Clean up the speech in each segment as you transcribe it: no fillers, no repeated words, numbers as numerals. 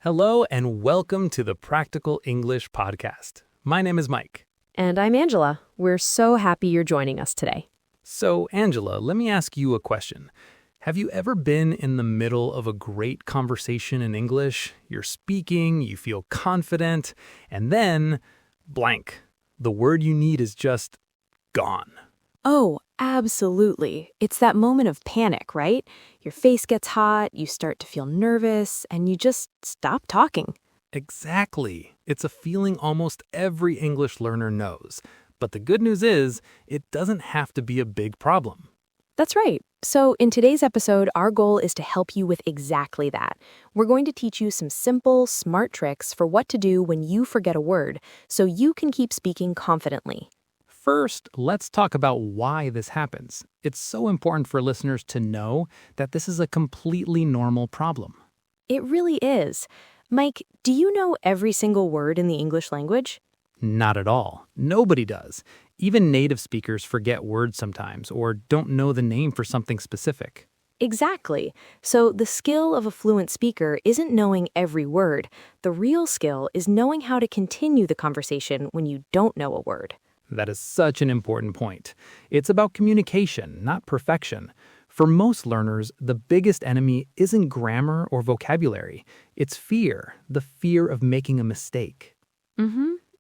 Hello and welcome to the Practical English Podcast. My name is Mike. And I'm Angela. We're so happy you're joining us today. So, Angela, let me ask you a question. Have you ever been in the middle of a great conversation in English? You're speaking, you feel confident, and then blank. The word you need is just gone. Oh, absolutely. It's that moment of panic, right? Your face gets hot, you start to feel nervous, and you just stop talking. Exactly. It's a feeling almost every English learner knows. But the good news is, it doesn't have to be a big problem. That's right. So in today's episode, our goal is to help you with exactly that. We're going to teach you some simple, smart tricks for what to do when you forget a word, so you can keep speaking confidently. First, let's talk about why this happens. It's so important for listeners to know that this is a completely normal problem. It really is. Mike, do you know every single word in the English language? Not at all. Nobody does. Even native speakers forget words sometimes or don't know the name for something specific. Exactly. So the skill of a fluent speaker isn't knowing every word. The real skill is knowing how to continue the conversation when you don't know a word. That is such an important point. It's about communication, not perfection. For most learners, the biggest enemy isn't grammar or vocabulary. It's fear, the fear of making a mistake.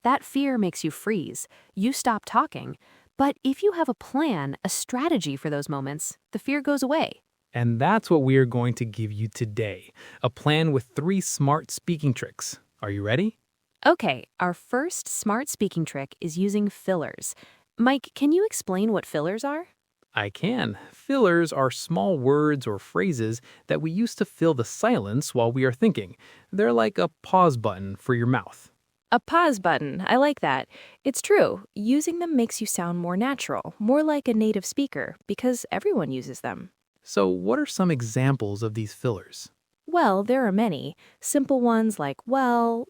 That fear makes you freeze. You stop talking. But if you have a plan, a strategy for those moments, the fear goes away. And that's what we are going to give you today, a plan with 3 smart speaking tricks. Are you ready? Okay, our first smart speaking trick is using fillers. Mike, can you explain what fillers are? I can. Fillers are small words or phrases that we use to fill the silence while we are thinking. They're like a pause button for your mouth. A pause button. I like that. It's true. Using them makes you sound more natural, more like a native speaker, because everyone uses them. So what are some examples of these fillers? Well, there are many. Simple ones like, well,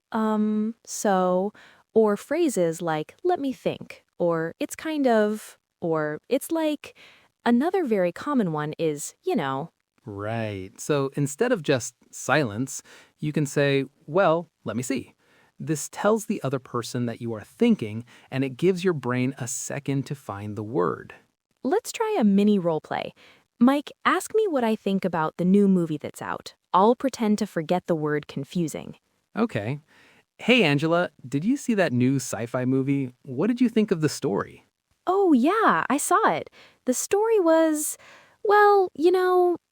so, or phrases like, let me think, or it's kind of, or it's like. Another very common one is, you know. Right. So instead of just silence, you can say, well, let me see. This tells the other person that you are thinking, and it gives your brain a second to find the word. Let's try a mini role play. Mike, ask me what I think about the new movie that's out. I'll pretend to forget the word confusing. Okay. Hey, Angela, did you see that new sci-fi movie? What did you think of the story? Oh, yeah, I saw it. The story was, well,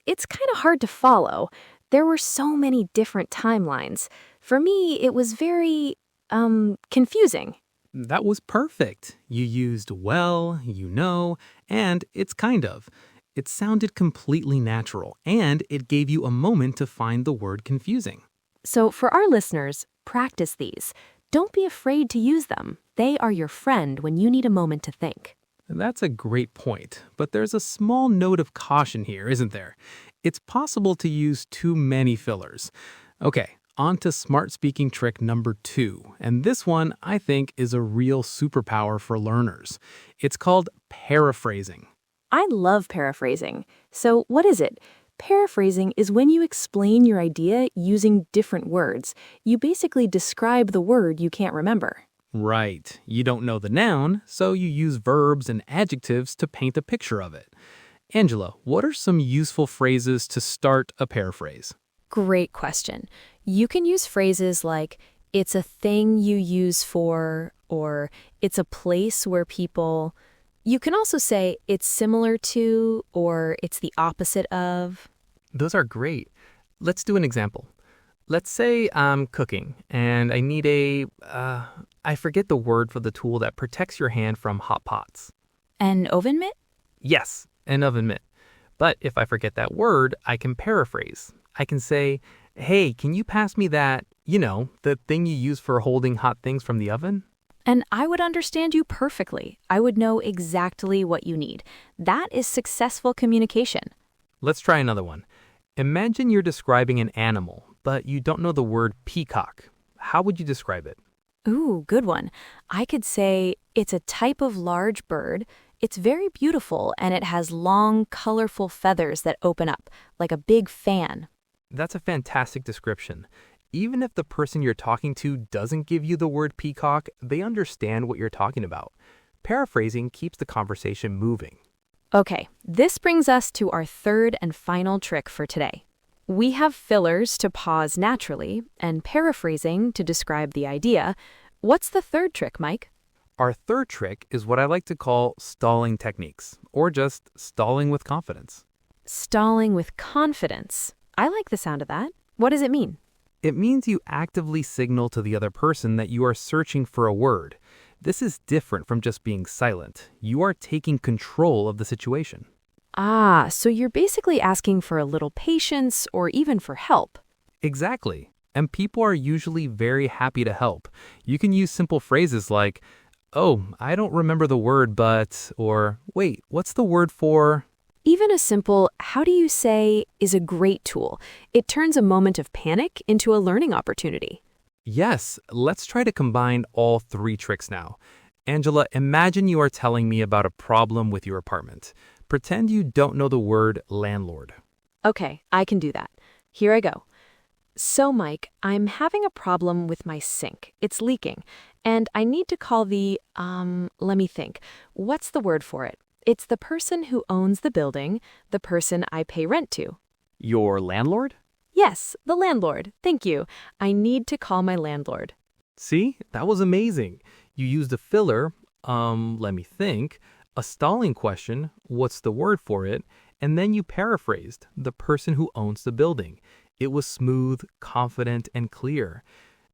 it's kind of hard to follow. There were so many different timelines. For me, it was very, confusing. That was perfect. You used well, you know, and it's kind of. It sounded completely natural, and it gave you a moment to find the word confusing. So for our listeners, practice these. Don't be afraid to use them. They are your friend when you need a moment to think. That's a great point, but there's a small note of caution here, isn't there? It's possible to use too many fillers. Okay, on to smart speaking trick number 2, and this one, I think, is a real superpower for learners. It's called paraphrasing. I love paraphrasing. So what is it? Paraphrasing is when you explain your idea using different words. You basically describe the word you can't remember. Right. You don't know the noun, so you use verbs and adjectives to paint a picture of it. Angela, what are some useful phrases to start a paraphrase? Great question. You can use phrases like, it's a thing you use for, or it's a place where people. You can also say, it's similar to, or it's the opposite of. Those are great. Let's do an example. Let's say I'm cooking and I need I forget the word for the tool that protects your hand from hot pots. An oven mitt? Yes, an oven mitt. But if I forget that word, I can paraphrase. I can say, hey, can you pass me that, the thing you use for holding hot things from the oven? And I would understand you perfectly. I would know exactly what you need. That is successful communication. Let's try another one. Imagine you're describing an animal, but you don't know the word peacock. How would you describe it? Ooh, good one. I could say it's a type of large bird. It's very beautiful, and it has long, colorful feathers that open up, like a big fan. That's a fantastic description. Even if the person you're talking to doesn't give you the word peacock, they understand what you're talking about. Paraphrasing keeps the conversation moving. Okay, this brings us to our third and final trick for today. We have fillers to pause naturally and paraphrasing to describe the idea. What's the third trick, Mike? Our third trick is what I like to call stalling techniques, or just stalling with confidence. Stalling with confidence. I like the sound of that. What does it mean? It means you actively signal to the other person that you are searching for a word. This is different from just being silent. You are taking control of the situation. Ah, so you're basically asking for a little patience or even for help. Exactly. And people are usually very happy to help. You can use simple phrases like, "Oh, I don't remember the word, but," or "Wait, what's the word for?" Even a simple, how do you say, is a great tool. It turns a moment of panic into a learning opportunity. Yes, let's try to combine all three tricks now. Angela, imagine you are telling me about a problem with your apartment. Pretend you don't know the word landlord. Okay, I can do that. Here I go. So, Mike, I'm having a problem with my sink. It's leaking, and I need to call let me think. What's the word for it? It's the person who owns the building, the person I pay rent to. Your landlord? Yes, the landlord. Thank you. I need to call my landlord. See, that was amazing. You used a filler, let me think, a stalling question, what's the word for it, and then you paraphrased, the person who owns the building. It was smooth, confident, and clear.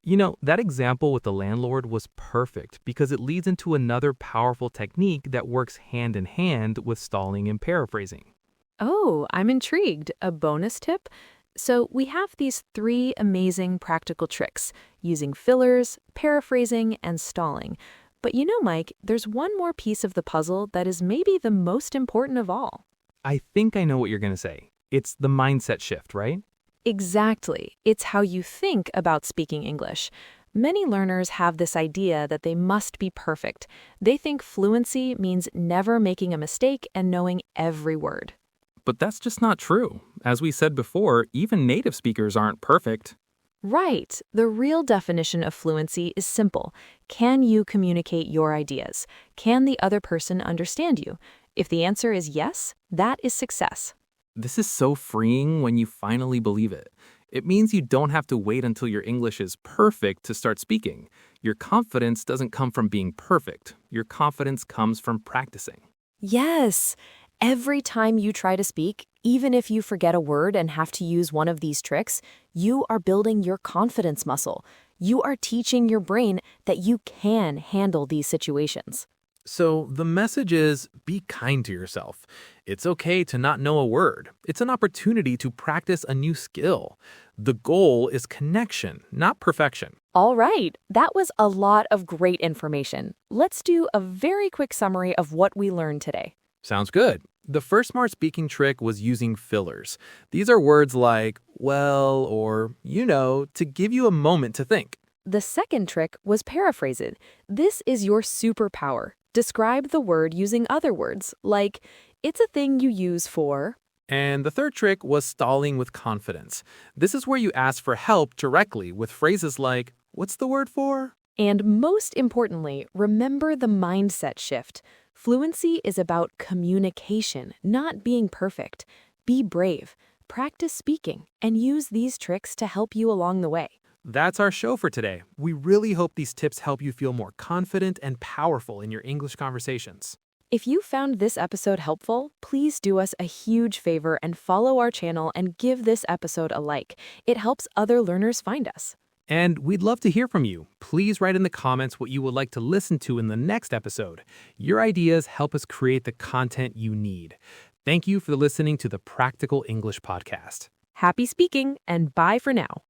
You know, that example with the landlord was perfect because it leads into another powerful technique that works hand in hand with stalling and paraphrasing. Oh, I'm intrigued. A bonus tip? So we have these three amazing practical tricks using fillers, paraphrasing, and stalling. But you know, Mike, there's one more piece of the puzzle that is maybe the most important of all. I think I know what you're going to say. It's the mindset shift, right? Exactly. It's how you think about speaking English. Many learners have this idea that they must be perfect. They think fluency means never making a mistake and knowing every word. But that's just not true. As we said before, even native speakers aren't perfect. Right. The real definition of fluency is simple. Can you communicate your ideas? Can the other person understand you? If the answer is yes, that is success. This is so freeing when you finally believe it. It means you don't have to wait until your English is perfect to start speaking. Your confidence doesn't come from being perfect. Your confidence comes from practicing. Yes. Every time you try to speak, even if you forget a word and have to use one of these tricks, you are building your confidence muscle. You are teaching your brain that you can handle these situations. So the message is be kind to yourself. It's okay to not know a word. It's an opportunity to practice a new skill. The goal is connection, not perfection. All right, that was a lot of great information. Let's do a very quick summary of what we learned today. Sounds good. The first smart speaking trick was using fillers. These are words like, well, or, to give you a moment to think. The second trick was paraphrasing. This is your superpower. Describe the word using other words, like, it's a thing you use for. And the third trick was stalling with confidence. This is where you ask for help directly with phrases like, what's the word for? And most importantly, remember the mindset shift. Fluency is about communication, not being perfect. Be brave, practice speaking, and use these tricks to help you along the way. That's our show for today. We really hope these tips help you feel more confident and powerful in your English conversations. If you found this episode helpful, please do us a huge favor and follow our channel and give this episode a like. It helps other learners find us. And we'd love to hear from you. Please write in the comments what you would like to listen to in the next episode. Your ideas help us create the content you need. Thank you for listening to the Practical English Podcast. Happy speaking, and bye for now.